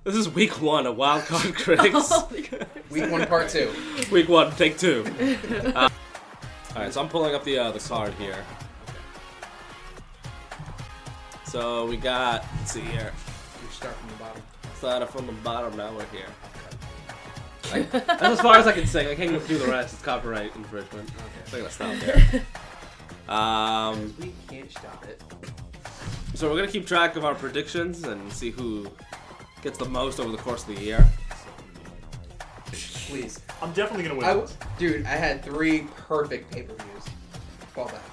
This is week 1 of Wildcard Critics. Week 1, part 2. Week 1, take 2. Alright, so I'm pulling up the card here. So we got, let's see here. You start from the bottom. Started from the bottom, now we're here. That's as far as I can say. I can't do the rest. It's copyright infringement. Okay. So I'm gonna stop there. We can't stop it. So we're gonna keep track of our predictions and see who gets the most over the course of the year. Please. I'm definitely gonna win. Dude, I had 3 perfect pay-per-views. Fall back.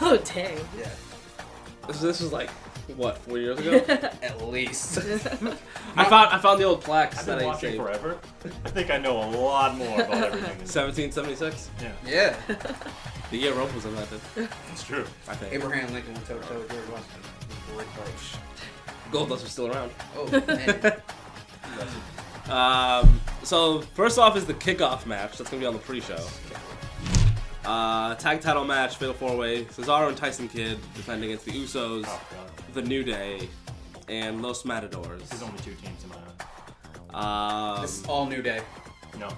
Oh, dang. Yeah. This was like, what, 4 years ago? At least. I found the old plaques I've that been I watching saved. forever. I think I know a lot more about everything. 1776? Yeah, Yeah. The year rope was invented, it's true. I think. Abraham Lincoln went toe-to-toe with George Washington. Great fight. Gold dust was still around. Oh, man. So first off is the kickoff match. That's gonna be on the pre-show. Tag title match, fatal 4-way. Cesaro and Tyson Kidd defend against the Usos, Oh god. the New Day, and Los Matadors. There's only 2 teams in my This is all New Day. No.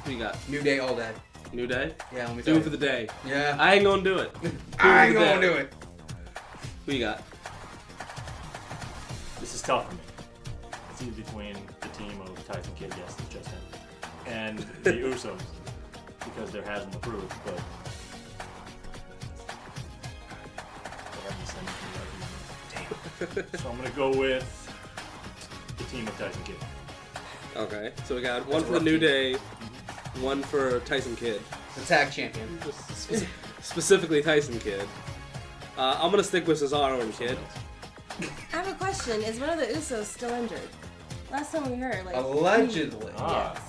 Who you got? New Day all day. New Day? Yeah, let me Do tell it for you. the day. Yeah. I ain't gonna do it. I ain't gonna do it. Who you got? This is tough for me. It's either between the team of Tyson Kidd, yes, it's just him, and the Usos, because there hasn't approved, but they haven't sent me the argument. So I'm gonna go with the team of Tyson Kidd. Okay, so we got one That's a for the rough New team. Day, one for Tyson Kidd. The tag champion. Specifically Tyson Kidd. I'm gonna stick with Cesaro and Kidd. I have a question. Is one of the Usos still injured? Last time we heard, like... Allegedly. Ah. Yes.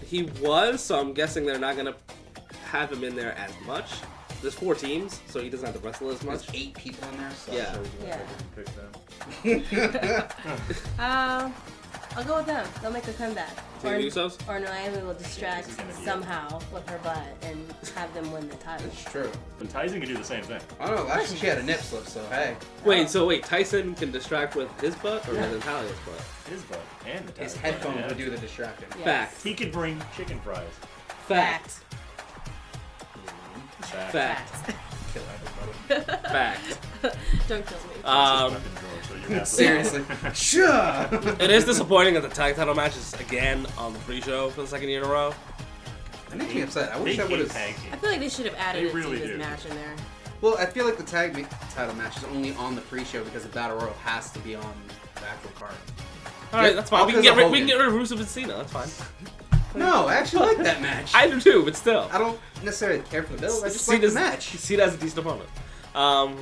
He was, so I'm guessing they're not gonna have him in there as much. There's 4 teams, so he doesn't have to wrestle as There's much. 8 people in there, so. Yeah. I'll go with them. They'll make a comeback. Team Usos? Or Naomi will distract this is gonna be somehow with her butt and have them win the title. It's true. But Tyson can do the same thing. I don't know. Actually, she had a nip slip, so hey. Wait, Tyson can distract with his butt or with Natalia's butt? His butt and the His Tyson headphones butt, yeah. would do the distracting. Yes. Fact. He could bring chicken fries. Fact. Fact. Fact. Kill everybody. Fact. Don't kill me. Weapon drawer, so you have to- Seriously. Sure. It is disappointing that the tag title match is again on the pre-show for the 2nd year in a row. That makes me upset. I They wish I would hate have. tag I teams. feel like they should have added They a really Divas do. match in there. Well, I feel like the title match is only on the pre-show because the Battle Royal has to be on the actual card. Alright, Yeah, that's fine. all We can, because get of rid, we can Hogan. get rid of Rusev and Cena. That's fine. No, I actually like that match. I do too, but still. I don't necessarily care for the build. I just like the match. Cena has a decent opponent.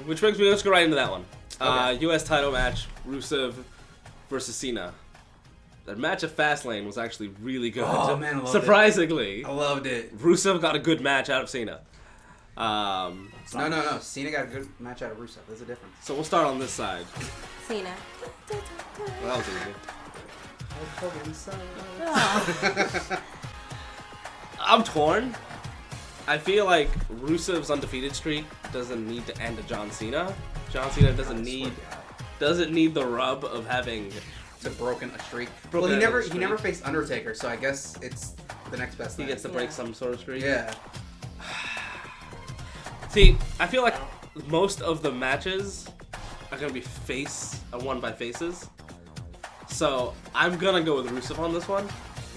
Which brings me, let's go right into that one. Okay. U.S. title match, Rusev versus Cena. The match at Fastlane was actually really good. Oh, man, I loved it. Surprisingly, I loved it. Rusev got a good match out of Cena. No. Cena got a good match out of Rusev. There's a difference. So we'll start on this side. Cena. Well, that was easy. Oh. I'm torn. I feel like Rusev's undefeated streak doesn't need to end to John Cena. John Cena doesn't need the rub of having. To broken a streak. Broken Well, a he streak. never faced Undertaker, so I guess it's the next best He thing. gets to break Yeah. some sort of streak. Yeah. See, I feel like most of the matches are gonna be won by faces. So I'm gonna go with Rusev on this one.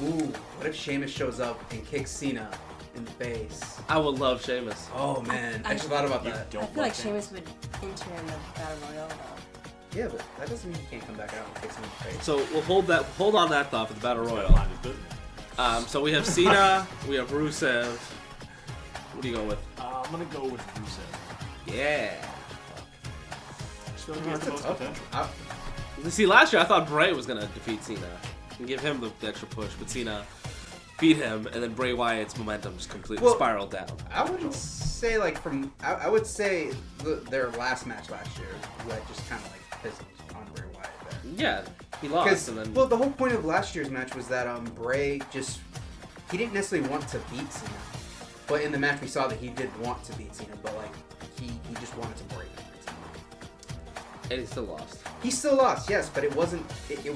Ooh, what if Sheamus shows up and kicks Cena in the face? I would love Sheamus. Oh man, I just thought about You that. don't I feel like love Sheamus would enter in the Battle Royale, though. Yeah, but that doesn't mean he can't come back out and kick him in the face. So we'll hold on that thought for the Battle He's gotta Royal. mind his business. So we have Cena, we have Rusev. What are you going with? I'm gonna go with Rusev. Yeah. I just feel like he has the most potential. See, last year I thought Bray was gonna defeat Cena and give him the extra push, but Cena beat him, and then Bray Wyatt's momentum just completely spiraled down. I wouldn't say like from. I would say their last match last year, like just kind of like pissed on Bray Wyatt there. Yeah, he lost, Because and then well, the whole point of last year's match was that Bray he didn't necessarily want to beat Cena, but in the match we saw that he did want to beat Cena, but like he just wanted to break him. And he still lost. He still lost, yes, but it wasn't.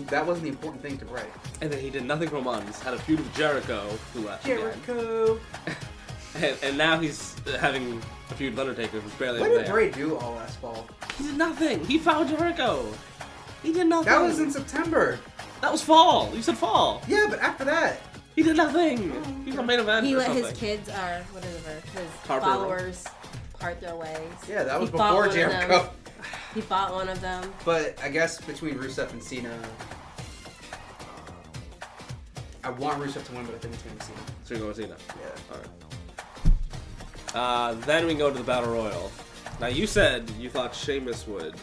That wasn't the important thing to write. And then he did nothing for months. Had a feud with Jericho, who left Jericho. again. and now he's having a feud with Undertaker, who's barely What ever did there. Bray do all last fall? He did nothing. He found Jericho. He did nothing. That was in September. That was fall. You said fall. Yeah, but after that, He did nothing. He's a main event He or let something. his kids, or whatever, his Harper. followers part their ways. yeah, that was He fought before one of them. Jericho. He fought one of them. But I guess between Rusev and Cena, I want Rusev to win, but I think it's going to be Cena. So you're going to see that. Yeah. All right. Then we go to the Battle Royal. Now you said you thought Sheamus would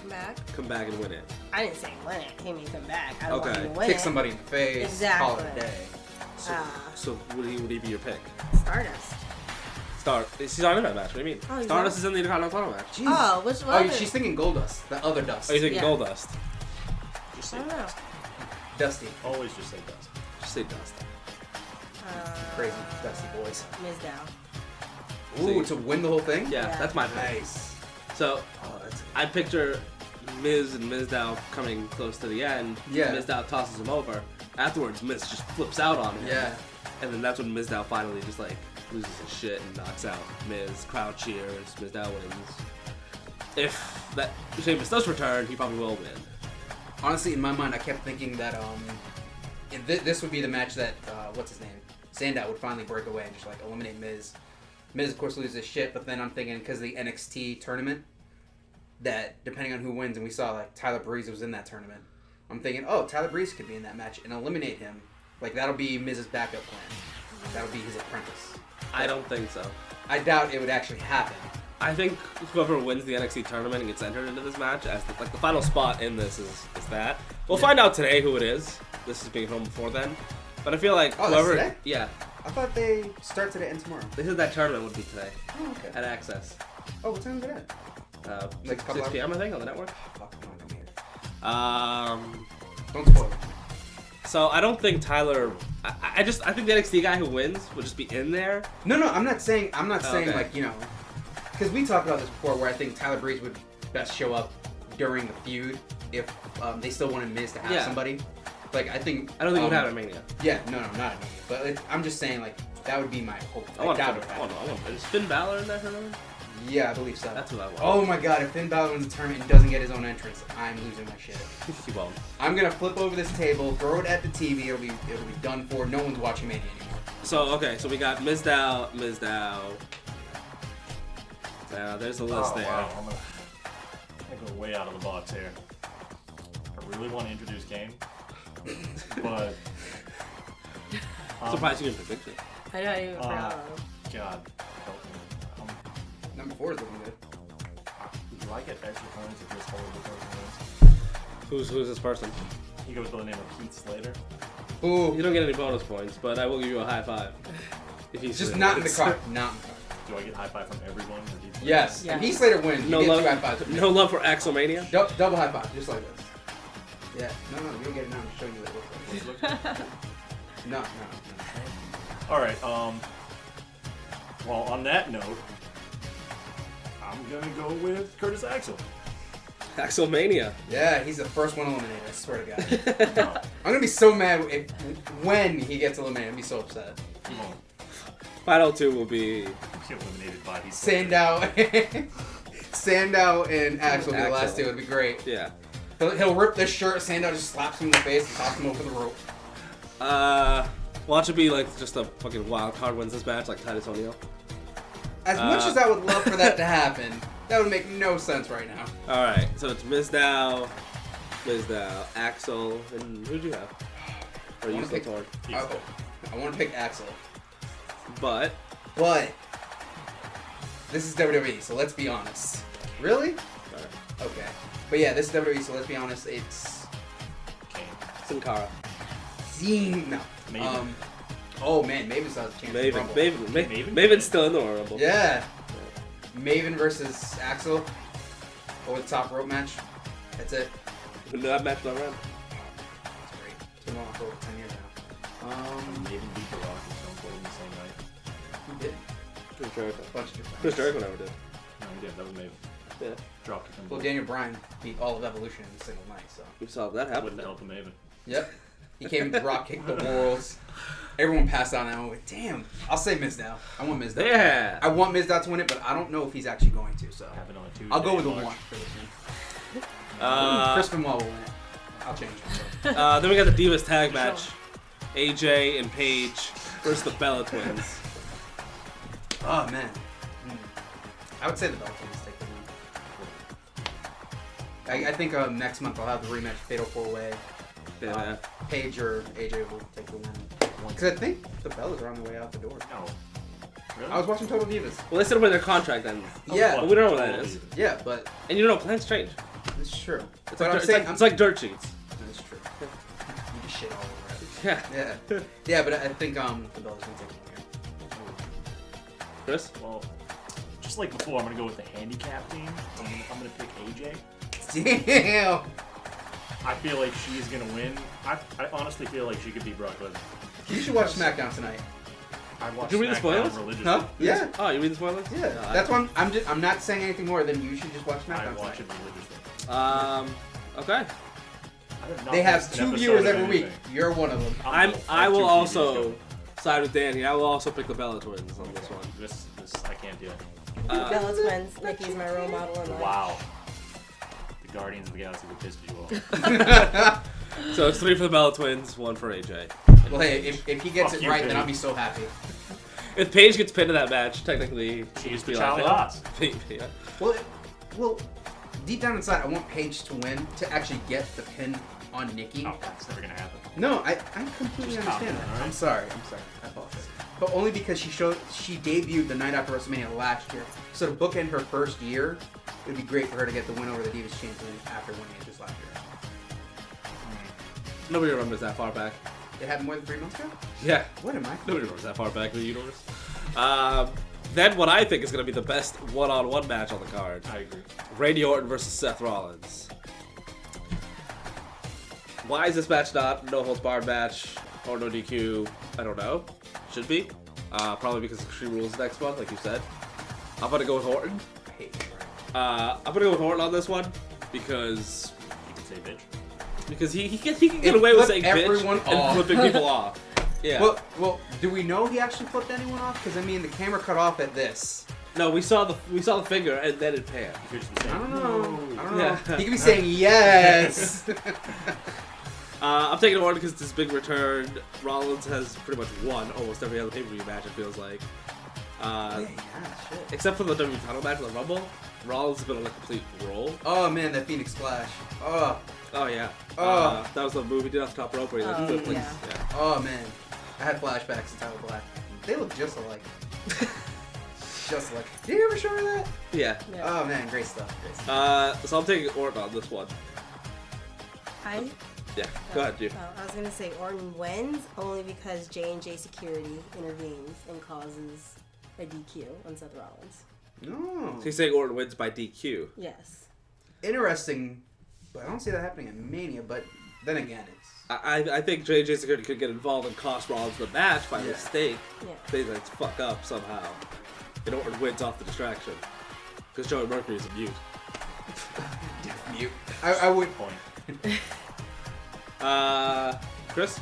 Back. come back and win it. I didn't say win it. He may come back. I don't want Okay. him to win Kick it. somebody in the face, call it a Exactly. day. So would he be your pick? Stardust. She's not in that match. What do you mean? Oh, he's Stardust not? is in the Intercontinental match. Jeez. Oh, which one? Oh, she's thinking Goldust, the other Dust. Oh, you're thinking Yeah. Goldust. Just I say don't know. dust. Dusty. Always just say dust. Just say Dust. Crazy Dusty boys. Ms. Dow. Ooh, to win the whole thing? Yeah, Yeah. that's my pick. Nice. So Oh, that's I picture Miz and Mizdow coming close to the end. Yeah. Mizdow tosses him over. Afterwards, Miz just flips out on him. yeah. And then that's when Mizdow finally just like loses his shit and knocks out Miz. Crowd cheers. Mizdow wins. If that Sheamus does return, he probably will win. Honestly, in my mind, I kept thinking that this would be the match that what's his name, Sandow would finally break away and just like eliminate Miz. Miz, of course, loses his shit, but then I'm thinking because of the NXT tournament, that depending on who wins, and we saw like Tyler Breeze was in that tournament. I'm thinking, oh, Tyler Breeze could be in that match and eliminate him. Like that'll be Miz's backup plan. That'll be his apprentice. I don't think so. I doubt it would actually happen. I think whoever wins the NXT tournament and gets entered into this match as the final spot in this is that. We'll find out today who it is. This is being filmed before then. But I feel like Oh, that's whoever... today? Yeah. I thought they start today and tomorrow. They said that tournament would be today Oh, okay. at Access. Oh, what time is it at? Like a couple 6 p.m. I think on the network. Fuck, I'm not gonna hear. Um, Don't spoil it. so I don't think Tyler... I think the NXT guy who wins will just be in there. No, I'm not saying Okay. like, you know, because we talked about this before where I think Tyler Breeze would best show up during the feud if they still wanted Miz to have Yeah. somebody. Like, I think... I don't think it would happen at Mania. Yeah, no, not at Mania. But I'm just saying, like, that would be my hope. I want that Finn, would I happen. want Is Finn Balor in that tournament? Yeah, I believe so. That's what I want. Oh my god, if Finn Balor wins the tournament and doesn't get his own entrance, I'm losing my shit. He won't. I'm gonna flip over this table, throw it at the TV, it'll be done for. No one's watching Mania anymore. So, okay, so we got Mizdow. Now, there's a list there. Wow. I'm gonna go way out of the box here. I really want to introduce Kane, but I'm surprised you didn't predict it. I know you forgot. God, help me. Number 4 is looking good. Do I get extra points if this horrible person Who's this person? wins? He goes by the name of Heath Slater. Ooh, You don't get any bonus points, but I will give you a high five. If he's just not in the card. Not in the card. Do I get high five from everyone? Or do you Yes. Yeah. If Heath Slater wins, No you get love, 2 high fives. no love for Axelmania. Double high five, just like this. Yeah. No, you don't get it now. I'm just showing you what it looks like. No. All right. Well, on that note, I'm gonna go with Curtis Axel. Axelmania. Yeah, he's the first one eliminated. I swear to God. No, I'm gonna be so mad when he gets eliminated. I'm gonna be so upset. he won't. Final 2 will be He's eliminated by Heath Slater. Sandow and Axel will be the last Axel. two. It'd be great. yeah. He'll rip this shirt. Sandow just slaps him in the face and tops him over the rope. Watch it be like just a fucking wild card wins this match, like Titus O'Neil. As much as I would love for that to happen, that would make no sense right now. All right, so it's Mizdow, Axel, and who'd you have? Or are you wanna still pick- torn? Heath Slater. I want to pick Axel, But but this is WWE, so let's be honest. Really? alright. Okay. But yeah, this is WWE, so let's be honest. It's Kane. Sin Cara. No. Maven. Oh man, Maven still has a chance to rumble. Maven's still in the Royal Rumble. Yeah. Maven versus Axel over the top rope match. That's it. That match not around. That's great. It's been on for over 10 years now. Maven beat The Rock and Stone Cold in the same night. Who did? Chris Jericho. A bunch of different. Chris Jericho never did. No, he did. That was Maven. Yeah. Drop kick him. Well, Daniel Bryan beat all of Evolution in a single night, so. We saw that happen. With the help of Maven. Yep. He came and drop kicked the Worlds. Everyone passed out now. Damn. I'll say Mizdow. I want Mizdow. Yeah. I want Mizdow to win it, but I don't know if he's actually going to, so. Happen on a Tuesday. I'll go with the March. 1 for this one. Chris Benoit will win it. I'll change it. So. Then we got the Divas tag match. AJ and Paige versus the Bella Twins. Oh, man. I would say the Bella Twins take the win. I think next month I'll have the rematch Fatal 4-Way. Yeah. Paige or AJ will take the win. Because I think the Bellas are on their way out the door. No. Really? I was watching Total Divas. Well, they said when their contract ends. Yeah. But we don't know what that is. Yeah, but And you don't know, plans change. it's true. It's But like, I'm saying, it's like dirt sheets. That's true. You just shit all over it. Yeah. Yeah. Yeah, but I think the Bellas going to take the win. Chris? Well, just like before, I'm gonna go with the handicap team. I'm gonna pick AJ. Damn. I feel like she's gonna win. I honestly feel like she could beat Brock Lesnar. You should watch SmackDown tonight. I watch Did you read the SmackDown spoilers? religiously. Huh? Yeah. Oh, you read the spoilers? Yeah. That's why I'm not saying anything more than you should just watch I SmackDown watch tonight. it religiously. Okay. I have not They have missed an 2 episode viewers of every week. anything. You're one of them. I will have 2 TVs also going. side with Danny. I will also pick the Bella Twins on this one. This I can't do. Bella Twins. Nikki's my role model in life. Wow. The Guardians of the Galaxy would piss you off. So it's 3 for the Bella Twins, 1 for AJ. Well, hey, if he gets Fuck it you, right, Paige. then I'll be so happy. If Paige gets pinned in that match, technically She's be the like, Charlie well, Haas. yeah. Well, deep down inside, I want Paige to win to actually get the pin on Nikki. Oh, that's never gonna happen. No, I completely Just calm understand down, that. alright? I'm sorry. I apologize. But only because she debuted the night after WrestleMania last year. So to bookend her first year, it would be great for her to get the win over the Divas Champion after winning it just last year. Nobody remembers that far back. It happened more than 3 months ago? Yeah. What am I? Nobody remembers that far back in the universe. Then what I think is going to be the best one-on-one match on the card. I agree. Randy Orton versus Seth Rollins. Why is this match not no holds barred match or no DQ? I don't know. Should be. Probably because Extreme Rules next month, like you said. I'm gonna go with Orton. I hate you, Brian. I'm gonna go with Orton on this one because You can say bitch. he can get It away with flipped saying bitch everyone and off. flipping people off. Yeah. Well, do we know he actually flipped anyone off? Because I mean, the camera cut off at this. No, we saw the finger and then it panned. You could just be I saying, don't know. I don't know. Yeah. He could be saying yes. I'm taking Orton because it's his big return. Rollins has pretty much won almost every other pay-per-view match, it feels like. Yeah, shit. Except for the WWE title match in the Rumble, Rollins has been on a complete roll. Oh man, that Phoenix Splash. Oh, Oh yeah. Oh. That was the move he did off the top rope where he like Oh, flipped. yeah. oh man. I had flashbacks to Tyler Black. They look just alike. Just alike. Did you ever show me that? Yeah. Yeah. Oh man, great stuff. Great stuff. So I'm taking Orton on this one. Yeah. Go ahead, you. I was gonna say Orton wins only because J&J Security intervenes and causes a DQ on Seth Rollins. No. So you're saying Orton wins by DQ? Yes. Interesting, but I don't see that happening in Mania. But then again, it's I think J.J. Security could get involved and cost Rollins the match by Yeah. mistake. Yeah. They like fuck up somehow. And Orton wins off the distraction. Because Joey Mercury's a mute. mute. I would. point. Chris?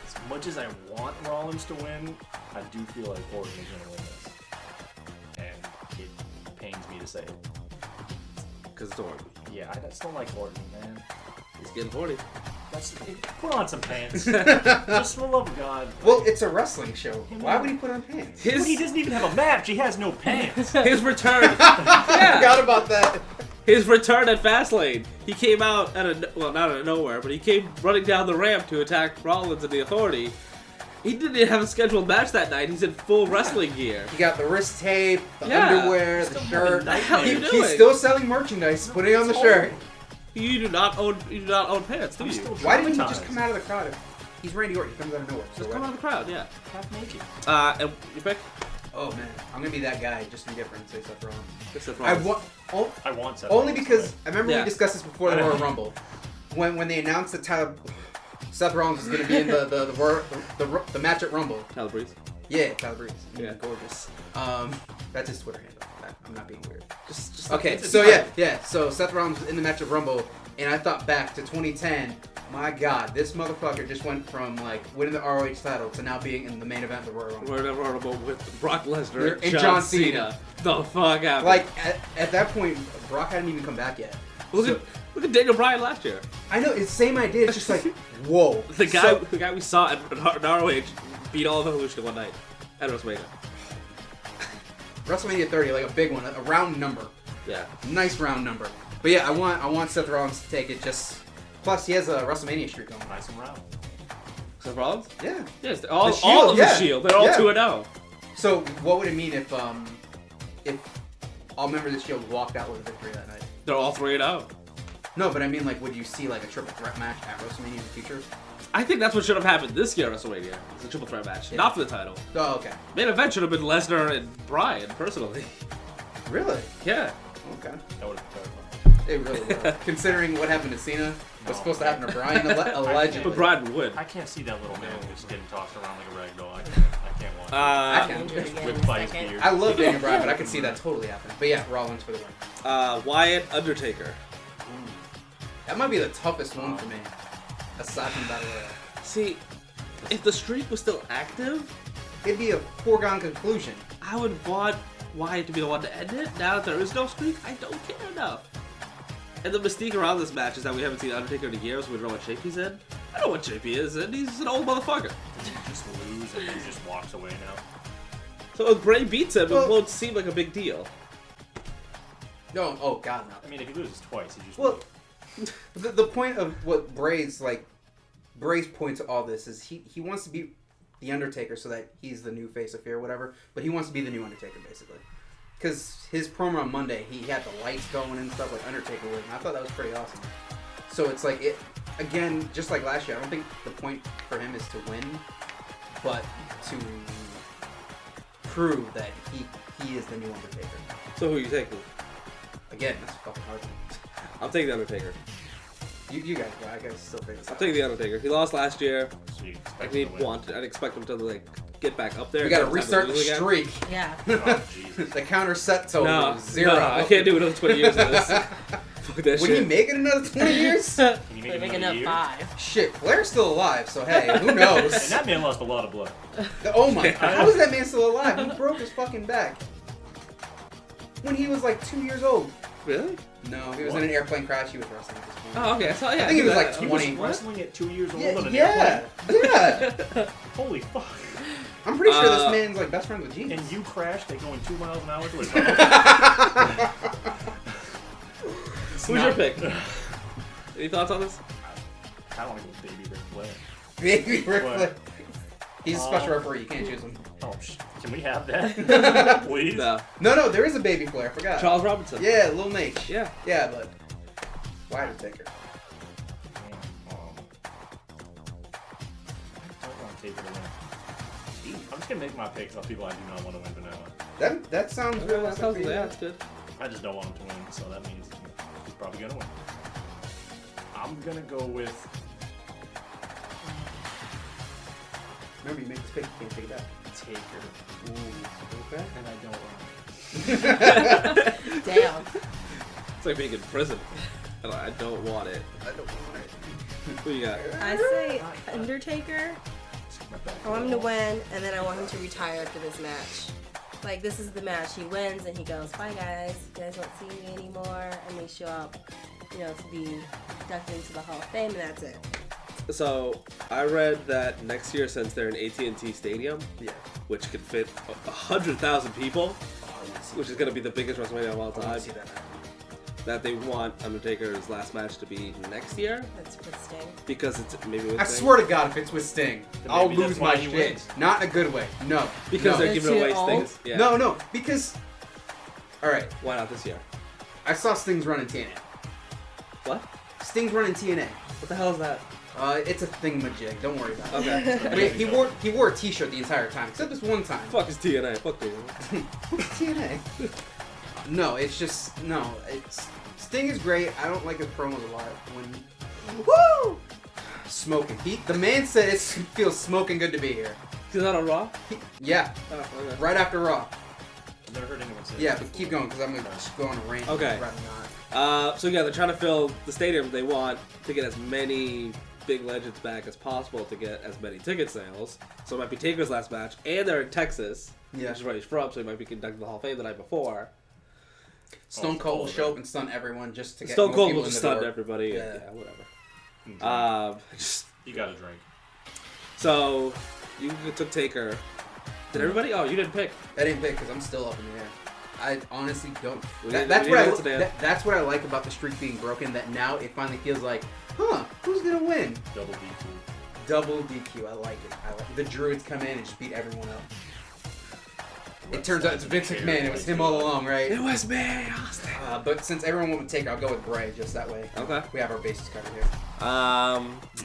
As much as I want Rollins to win, I do feel like Orton is going to win this. And it pains me to say it. Because it's Orton. Yeah, I just don't like Orton, man. He's getting horny. Put on some pants. Just for the love of God. Well, it's a wrestling show. Why would he put on pants? Well, he doesn't even have a match. He has no pants. His return. I forgot about that. His return at Fastlane. He came out not out of nowhere, but he came running down the ramp to attack Rollins and the Authority. He didn't even have a scheduled match that night. He's in full wrestling gear. He got the wrist tape, the Yeah. underwear, the shirt. What the hell are you He's doing? still selling merchandise, putting on the shirt. You do not own pants, do I'm you? still Why didn't he just traumatized. come out of the crowd? He's Randy Orton. He comes out of nowhere. So Just come what? out of the crowd, yeah. half naked. And you pick? Oh man, I'm gonna be that guy. Just indifferent. Say Seth Rollins. Seth I Rollins. want I want Seth only Rollins, because I remember Yeah. we discussed this before the Royal Rumble, when they announced that Seth Rollins was gonna be in the match at Rumble. Tyler Breeze. Yeah, Tyler Breeze. Yeah. Gorgeous. That's his Twitter handle. I'm not being weird. Just Okay, it's so fine. yeah. So Seth Rollins was in the match of Rumble, and I thought back to 2010. My God, this motherfucker just went from like winning the ROH title to now being in the main event of the Royal Rumble. We're never honorable with Brock Lesnar And John Cena. The fuck happened? Like at that point, Brock hadn't even come back yet. look at Daniel Bryan last year. I know it's same idea. It's just like, whoa. The guy we saw at ROH beat all of Evolution one night at WrestleMania. WrestleMania 30, like a big one, a round number, Yeah. nice round number. But yeah, I want Seth Rollins to take it. Just plus he has a WrestleMania streak going. Nice and round. Seth Rollins? Yeah. Yes, all Shield, of yeah. the Shield. They're all Yeah. 2-0. So what would it mean if all members of the Shield walked out with a victory that night? They're all 3-0. No, but I mean, like, would you see like a triple threat match at WrestleMania in the future? I think that's what should have happened this year at WrestleMania. It's a triple threat match, Yeah. not for the title. Oh, okay. Main event should have been Lesnar and Bryan, personally. Really? Yeah. Okay. That would have been terrifying. It really was. Considering what happened to Cena, was No. supposed to happen to Bryan allegedly. But Bryan would win. I can't see that little man just getting tossed around like a rag doll. I can't watch it. I can. Andrew again With in a Vice second. beard. I love Daniel Bryan, but I can see that totally happening. But yeah, Rollins for the win. Wyatt, Undertaker. That might be the toughest one for me, aside from Battle Royale. See, if the streak was still active, It'd be a foregone conclusion. I would want Wyatt to be the one to end it. Now that there is no streak, I don't care enough. And the mystique around this match is that we haven't seen Undertaker in years. We don't know what shape he's in. I know what shape he is in. He's an old motherfucker. Does he just lose and he just walks away now? So if Bray beats him, Well- it won't seem like a big deal. No, oh God, no. I mean, if he loses twice, he just Well, the point of what Bray's point to all this is he wants to be the Undertaker so that he's the new face of fear or whatever, but he wants to be the new Undertaker basically. Because his promo on Monday, he had the lights going and stuff like Undertaker would, and I thought that was pretty awesome. So it's like, again, just like last year, I don't think the point for him is to win, but to prove that he is the new Undertaker. So who are you taking? Again, that's a fucking hard one. I'm taking the Undertaker. You guys, well, I guys still think this I'm out. taking the Undertaker. He lost last year. So you I expect need him to win. want. I'd expect him to like get back up there. We gotta Every time restart they the lose again. streak. Yeah. Oh, Jesus. The counter set total No, is 0. no, I can't do another 20 years of this. Fuck that Would shit. he make it another 20 years? Can you make They're it making another up year? 5. Shit, Flair's still alive, so hey, who And knows? that man lost a lot of blood. Oh my god, how is that man still alive? He broke his fucking back. When he was like 2 years old. Really? No, he was What? in an airplane crash, he was wrestling at this point. Oh, okay. So yeah, I think he was that. like He 20. was wrestling at 2 years old Yeah, on an yeah, airplane? yeah. Holy fuck. I'm pretty sure this Uh, man's like best friend with Jesus. And you crashed at going 2 miles an hour to a tunnel? Who's your pick? Any thoughts on this? I don't want to go with Baby Ric Flair. Baby Ric What? Flair. He's a special referee, you can't choose him. Oh, can we have that? Please? No. No, there is a Baby Flair, I forgot. Charles Robinson. Yeah, Lil Nate. Yeah. Yeah, but why did take her? I don't want Taker to win. I'm just going to make my picks on people I do not want to win vanilla. That sounds Okay, real. that sounds, yeah, that's good. I just don't want him to win, so that means he's probably going to win. I'm going to go with... Remember, you make this pick, you can't take it back. Taker. Ooh, okay. And I don't want him. Damn. It's like being in prison. I don't want it. I don't want it. Who you got? I say Undertaker. My back I want him to win, and then I want him to retire after this match. Like, this is the match. He wins, and he goes, bye, guys. You guys won't see me anymore. And they show up, to be inducted into the Hall of Fame, and that's it. So I read that next year, since they're in AT&T Stadium, Yeah. which could fit 100,000 people, Oh, I want to see which is going to be the biggest WrestleMania of all I want time, to see that happen. that they want Undertaker's last match to be next year That's with Sting. because it's maybe with I Sting. swear to God, if it's with Sting, Then I'll maybe lose that's why my he shit. wins. Not in a good way. No. because no. they're giving away It's too Sting's. Yeah. No, because... Alright, Why not this year? I saw Sting's run in TNA. What? Sting's run in TNA. What the hell is that? It's a thingamajig. Don't worry about it. Okay. Wait, he wore a t-shirt the entire time, except this one time. Fuck is TNA? Fuck you. TNA. No, it's just Sting is great. I don't like his promos a lot. When woo smoking, the man said it feels smoking good to be here. Is that on Raw? Yeah, Oh, okay. right after Raw. I've never heard anyone say Yeah, that but keep before. going because I'm gonna just go on a rant. Okay. Rather not. So yeah, they're trying to fill the stadium they want to get as many big legends back as possible to get as many ticket sales. So it might be Taker's last match, and they're in Texas, Yeah. which is where he's from, so he might be conducting the Hall of Fame the night before. Stone Cold will show up and stun everyone just to get Stone more Cold people will in just the stun door. everybody. Yeah. Yeah, whatever. Mm-hmm. You got to drink. So you took Taker. Did everybody? Oh, you didn't pick. I didn't pick because I'm still up in the air. I honestly don't. We That's need what to dance. that's what I like about the streak being broken. That now it finally feels like, who's gonna win? Double DQ. Double DQ. I like it. I like the Druids come in and just beat everyone up. It turns out it's Vince McMahon. It was him all along, right? It was me. But since everyone went with Taker, I'll go with Bray just that way. Okay. We have our bases covered here.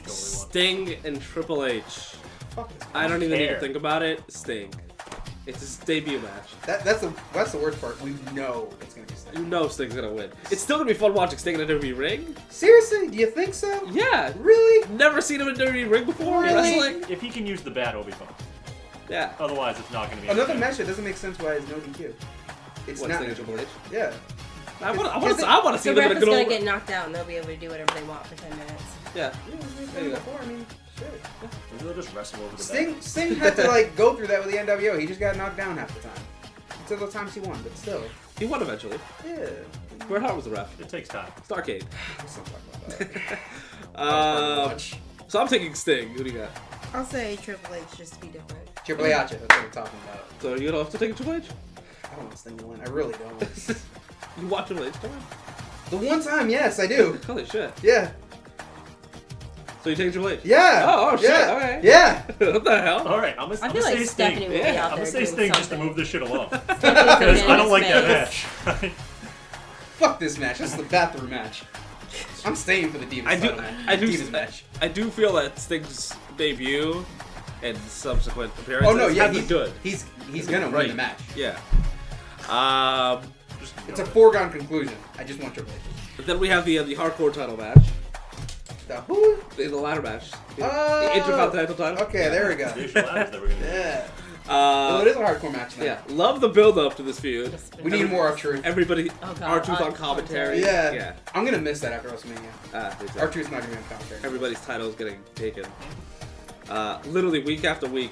Sting and Triple H. Fuck this. I don't even need to care. think about it. Sting. It's his debut match. That's the worst part. We know it's gonna be You Sting. know Sting's gonna win. It's still gonna be fun watching Sting in a WWE ring. Seriously? Do you think so? Yeah. Really? Never seen him in a WWE ring before. Really? Wrestling. If he can use the bat, it'll be fun. Yeah. Otherwise, it's not going to be Another entertaining. match that doesn't make sense why it's no DQ. It's What, not Sting and Triple H? Yeah. I want Is to it- see The them in ref a is good gonna old. get knocked out, and they'll be able to do whatever they want for 10 minutes. Yeah. There you go. before. I mean, shit. Maybe they'll just wrestle over the bat. Sting had to like go through that with the NWO. He just got knocked down half the time. Until the times he won, but still. He won eventually. Yeah. Bret Hart was the ref. It takes time. Starcade. Let's not talk about that. Um, so I'm taking Sting. Who do you got? I'll say Triple H just to be different. Triple H, that's what we're talking about. So you don't have to take Triple H? I don't want Sting to win. I really don't. You watch Triple H to win? The one time, yes, I do. Holy shit. Yeah. So you take Triple H? Yeah. Oh, shit. Yeah. Okay. Yeah. What the hell? All right, I'm I gonna feel say like Sting. Stephanie will be Yeah, out I'm there gonna say doing Sting just to something. move this shit along. Stephanie's Because in I don't like his that face. match. Fuck this match. This is the bathroom match. I'm staying for the Divas title match. Divas match. I do feel that Sting's debut and subsequent appearances Oh no, yeah, have been good. He's gonna win the match. Yeah. Just It's a foregone conclusion. I just want Triple H. But then we have the hardcore title match. The who? The ladder match. The Oh. Intercontinental title. Okay, there we go. the usual ladders that we're gonna do. Yeah. Well, it is a hardcore match now. Yeah. Love the build up to this feud. We need more R-Truth. Everybody, Oh, God. R-Truth on commentary. Yeah. Yeah. I'm gonna miss that after WrestleMania. Exactly. R-Truth's not gonna be on commentary. Everybody's title is getting taken. Literally week after week,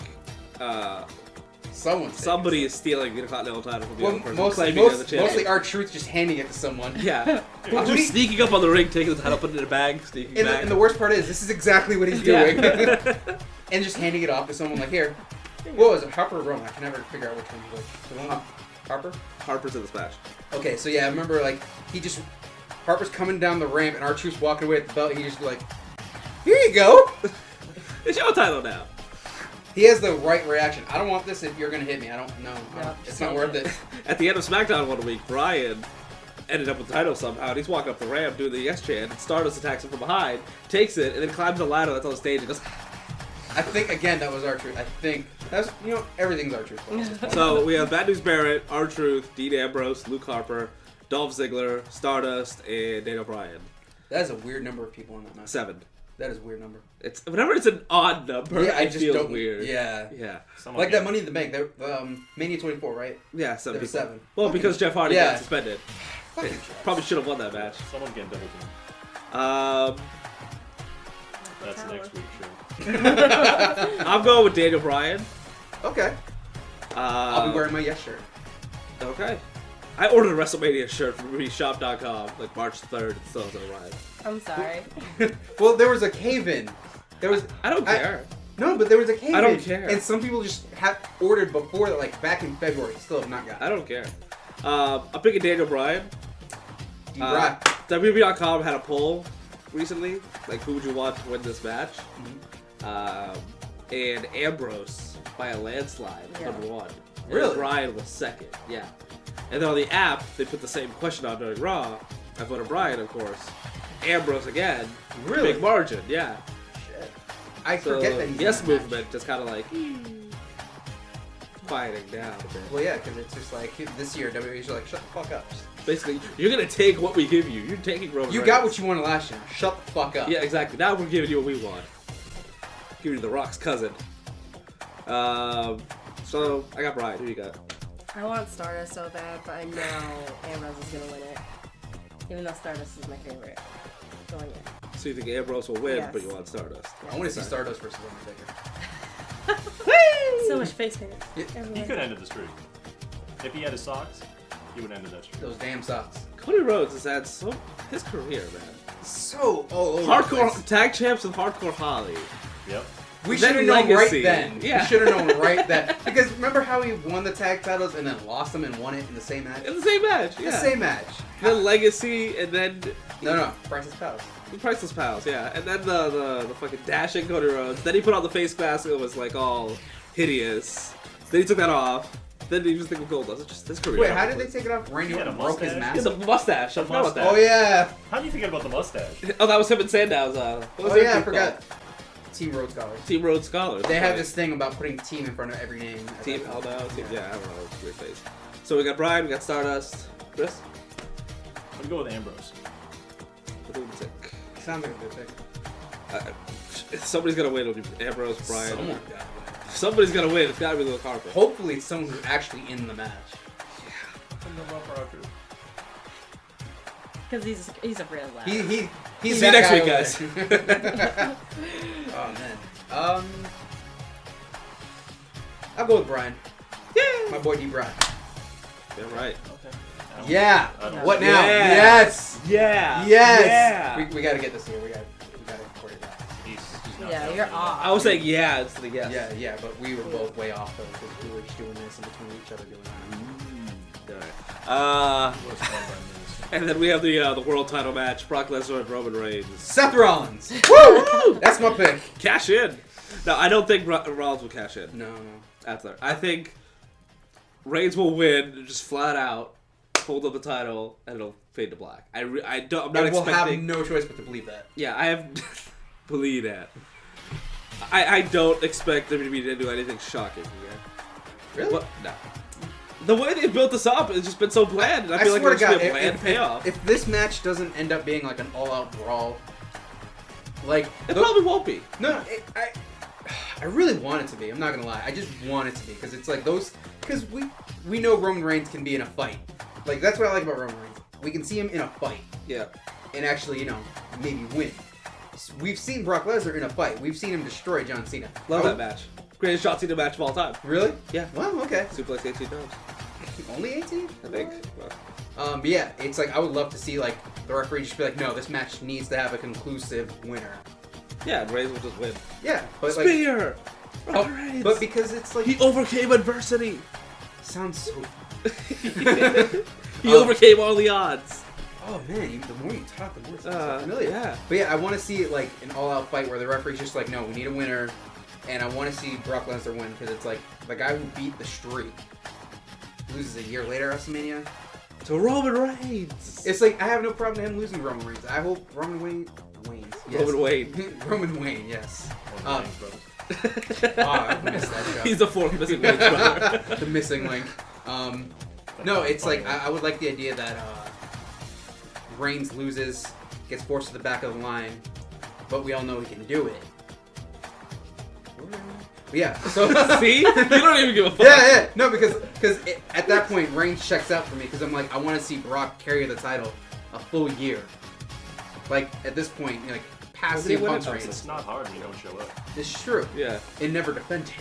somebody is stealing the Intercontinental title from the other person, claiming they're the champion. Mostly R-Truth just handing it to someone. Yeah. Who do Just you- sneaking up on the ring, taking the title, putting it in a bag, sneaking And, back. and the worst part is, this is exactly what he's Yeah. doing. And just handing it off to someone like, here. What was it, Harper or Roman? I can never figure out which one was which. The one- Harper? Harper's in this match. Okay, so yeah, I remember, like, Harper's coming down the ramp and R-Truth's walking away with the belt. He just be like, here you go. It's your title now. He has the right reaction. I don't want this if you're going to hit me. I don't know. No, It's not worth it. At the end of SmackDown one week, Bryan ended up with the title somehow, and he's walking up the ramp doing the yes chant, and Stardust attacks him from behind, takes it, and then climbs the ladder that's on the stage and goes. I think, again, that was R-Truth. I think, that's, everything's R-Truth. So we have Bad News Barrett, R-Truth, Dean Ambrose, Luke Harper, Dolph Ziggler, Stardust, and Daniel Bryan. That is a weird number of people in that match. 7. That is a weird number. It's whenever it's an odd number, Yeah, I it just feels don't. weird. Yeah. Yeah. Someone Like get- that Money in the Bank. Mania 24, right? Yeah, 7 There were people. 7. Well, Fucking- because Jeff Hardy yeah. got suspended. Fucking Probably should have won that match. Someone's getting double teamed. Um, That's the next week, sure. I'm going with Daniel Bryan. Okay. I'll be wearing my yes shirt. Okay. I ordered a WrestleMania shirt from reshop.com like March 3rd. It still hasn't arrived. I'm sorry. Well, there was a cave-in. I don't care. No, but there was a cave-in. I don't care. And some people just have ordered before that, like back in February. Still have not got it. I don't care. I'm picking Daniel Bryan. You rock. WWE.com had a poll recently, like who would you want to win this match? And Ambrose by a landslide was Yeah. number 1. And Really? Bryan was 2nd. Yeah. And then on the app, they put the same question on during Raw. I voted Bryan, of course. Ambrose again. Really? Big margin. Yeah. Shit. I So forget that he's yes in that movement just kind of like quieting down a bit. match. Well, yeah, because it's just like this year WWE's like, shut the fuck up. Basically, you're gonna take what we give you. You're taking Roman You Reigns. got what you wanted last year. Shut the fuck up. Yeah, exactly. Now we're giving you what we want. Giving you The Rock's cousin. So I got Bryan. Who you got? I want Stardust so bad, but I know Ambrose is gonna win it. Even though Stardust is my favorite. Going in. So you think Ambrose will win, Yes. but you want Stardust? I want to see Stardust versus Undertaker. So much face paint. Yeah, He Everywhere. could end the streak. If he had his socks, he would end that streak. Those damn socks. Cody Rhodes has had his career, man. So all over the Hardcore place. tag champs and Hardcore Holly. Yep. We Then should have known legacy. right then. Yeah. We should have known right then. Because remember how he won the tag titles and then lost them and won it in the same match? In the same match, yeah. The same match. Then Legacy, and then No. Priceless Pals. the Priceless Pals, yeah. And then the fucking dashing Cody Rhodes. Then he put on the face mask and it was like all hideous. Then he took that off. Then he was thinking gold dust. It's just his career. Wait, how did they take it off? Randy He had a Orton broke his mustache. Yeah, mask? the mustache. I forgot about that. Oh, yeah. How do you forget about the mustache? Oh, that was him and Sandow's. What was Oh, their yeah, I group forgot. called? Team Rhodes Scholars. Team Rhodes Scholars. They that's have right. this thing about putting team in front of every name. Team held out. Yeah, I don't know. It's a weird face. So we got Brian, we got Stardust. Chris? I'm gonna go with Ambrose. Lunatic. Sounds like a good pick. Somebody's gonna win. It'll be Ambrose, Brian. Someone got it. Somebody's gonna win. It's gotta be Luke Harper. Hopefully it's someone who's actually in the match. Because he's a real lad. He's See you that next guy week, over guys. there. Oh, man. I'll go with Brian. Yeah. My boy D. Brian. Yeah, right. Okay. Yeah. I don't What know. now? Yeah. Yes. Yeah. Yes. Yeah. We gotta get this here. We gotta choreograph. He's not Yeah, down you're for that. off. I was saying yeah instead of yes. Yeah, but we were both way off though because we were just doing this in between each other doing that. Alright. It was fun by me. And then we have the world title match: Brock Lesnar and Roman Reigns. Seth Rollins. Woo! That's my pick. Cash in. No, I don't think Rollins will cash in. No. After, I think Reigns will win, just flat out, hold up the title, and it'll fade to black. I'm not And we'll have expecting. no choice but to believe that. Yeah, I have believe that. I don't expect WWE to do anything shocking here. Really? What? No. The way they built this up has just been so bland, and I I feel like swear it's to gonna God, be a bland payoff. if this match doesn't end up being like an all-out brawl, like It probably won't be. No, I really want it to be. I'm not gonna lie. I just want it to be because it's like those. Because we know Roman Reigns can be in a fight. Like that's what I like about Roman Reigns. We can see him in a fight Yeah. and actually, maybe win. We've seen Brock Lesnar in a fight. We've seen him destroy John Cena. Love that match. Greatest John Cena match of all time. Really? Yeah. Well, okay. Suplex 18 times. Only 18? I think. Well, But yeah, it's like I would love to see like the referee just be like, no, this match needs to have a conclusive winner. yeah, and Reigns will just win. Yeah, but like, Spear! Roman Reigns! but because it's like he overcame adversity! sounds so. He overcame all the odds. Oh man, the more you talk, the more it sounds so familiar. Yeah. But yeah, I want to see like an all-out fight where the referee's just like, no, we need a winner, and I want to see Brock Lesnar win because it's like the guy who beat the streak loses a year later at WrestleMania. To Roman Reigns! It's like I have no problem with him losing to Roman Reigns. I hope Roman Wayne. Roman Wayne. Roman Wayne, yes. One of the Reigns brothers. I missed that show. He's the fourth missing Wayne's brother. The missing link. No, it's like I would like the idea that Reigns loses, gets forced to the back of the line, but we all know he can do it. But yeah, so See? You don't even give a fuck. yeah, no, because at that point Reigns checks out for me because I'm like I want to see Brock carry the title a full year. Like at this point, like past Nobody CM win Punk's it, reign. It's not hard when you don't show up. It's true. Yeah. It never defended.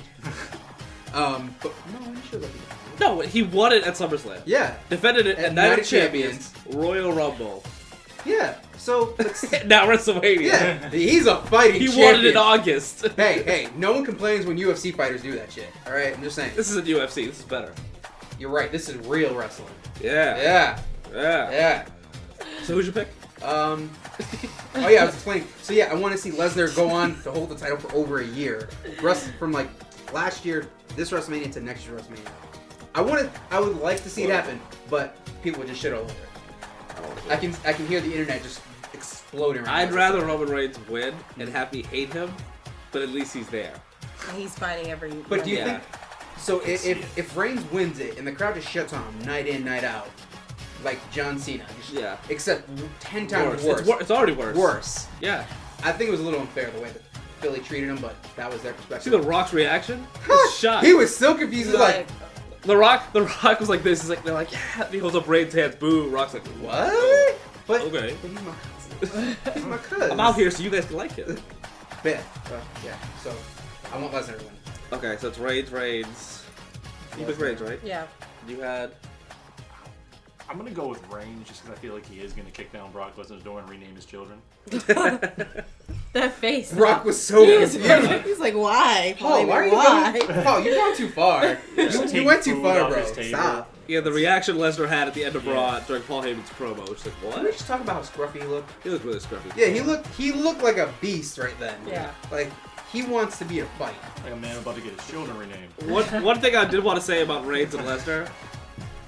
But no, it should have. No, he won it at SummerSlam. Yeah, Defended it At at Night Night of of Champions, Royal Rumble. yeah. So let's, Now WrestleMania. yeah, he's a fighting He champion. won it in August. Hey, no one complains when UFC fighters do that shit. All right, I'm just saying. This isn't UFC. This is better. You're right. This is real wrestling. Yeah. Yeah, Yeah. yeah. So who's your pick? Oh yeah, I was explaining. So yeah, I want to see Lesnar go on to hold the title for over a year, from like last year, this WrestleMania to next year's WrestleMania. I would like to see it happen, but people would just shit all over it. I can hear the internet just exploding. Right I'd now. rather Roman Reigns win and have me hate him, but at least he's there. He's fighting every. But do you Yeah. think? So if Reigns wins it and the crowd just shuts on him night in, night out, like John Cena, just, Yeah. except 10 times worse. It's already worse. Worse. Yeah. I think it was a little unfair the way that Philly treated him, but that was their See perspective. the Rock's reaction? He was shocked. He was so confused. He was like, The Rock was like this. He's like, they're like, yeah. He holds up Reigns' hands. Boo. Rock's like, What? But Okay. but he's my cousin. He's my cousin. I'm out here so you guys can like it. Yeah. Yeah. So I want Lesnar to win. Okay, so it's Reigns. You picked Reigns, right? Yeah. You had. I'm gonna go with Reigns just because I feel like he is gonna kick down Brock Lesnar's door and rename his children. That face. Brock was so confused. He's like, why? Paul, why are you going? Paul, you've gone too far. You went too food far, off bro. his table. Stop. Yeah, the reaction Lesnar had at the end of Yeah. Raw during Paul Heyman's promo. It's like, Can we what? just talk about how scruffy he looked? He looked really scruffy. Yeah, he looked like a beast right then. Yeah. Like he wants to be a fight. Like a man about to get his children renamed. One thing I did want to say about Reigns and Lesnar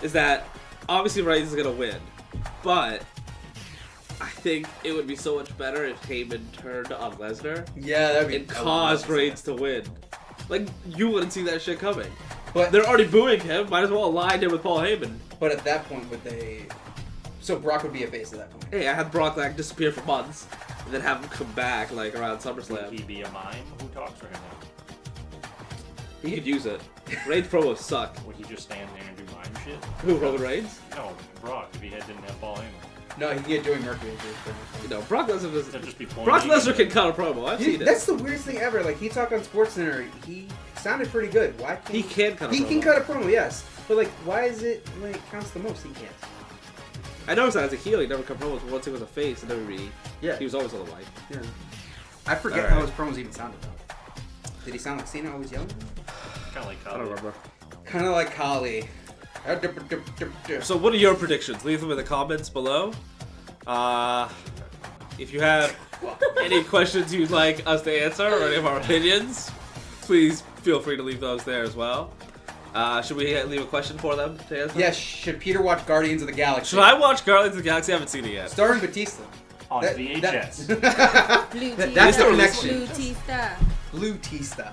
is that obviously Reigns is gonna win, but I think it would be so much better if Heyman turned on Lesnar Yeah, that'd be. and caused Reigns to win. Like you wouldn't see that shit coming. But They're already booing him. Might as well align him with Paul Heyman. But at that point, would they? So Brock would be a face at that point. Hey, I had Brock like disappear for months, and then have him come back like around Would SummerSlam. he be a mime? Who talks for him now? He could use it. Reigns promos suck. Would he just stand there and do mime shit? Who, Roman Reigns? No, Brock, if he didn't have Paul Heyman. No, he can get Joey Mercury. You know, Brock Lesnar That'd does. just be pointing. Brock Lesnar can cut a promo. I've seen it. That's the weirdest thing ever. Like he talked on SportsCenter, he sounded pretty good. Why can't He can cut a He promo. can cut a promo, yes. But like, why is it when it counts the most? He can't. I noticed that as a heel, he never cut promos, but once he was a face in WWE, Yeah. he was always on the mic. Yeah. I forget Alright. how his promos even sounded though. Did he sound like Cena always yelling? Kind of like I don't Kali. remember. Kind of like Kali. So what are your predictions? Leave them in the comments below. If you have any questions you'd like us to answer or any of our opinions, please feel free to leave those there as well. Should we leave a question for them to answer? Yes, should Peter watch Guardians of the Galaxy? Should I watch Guardians of the Galaxy? I haven't seen it yet. Starring Batista. On That- VHS. that- Blue That's the connection. Blue Tista. Blue Tista.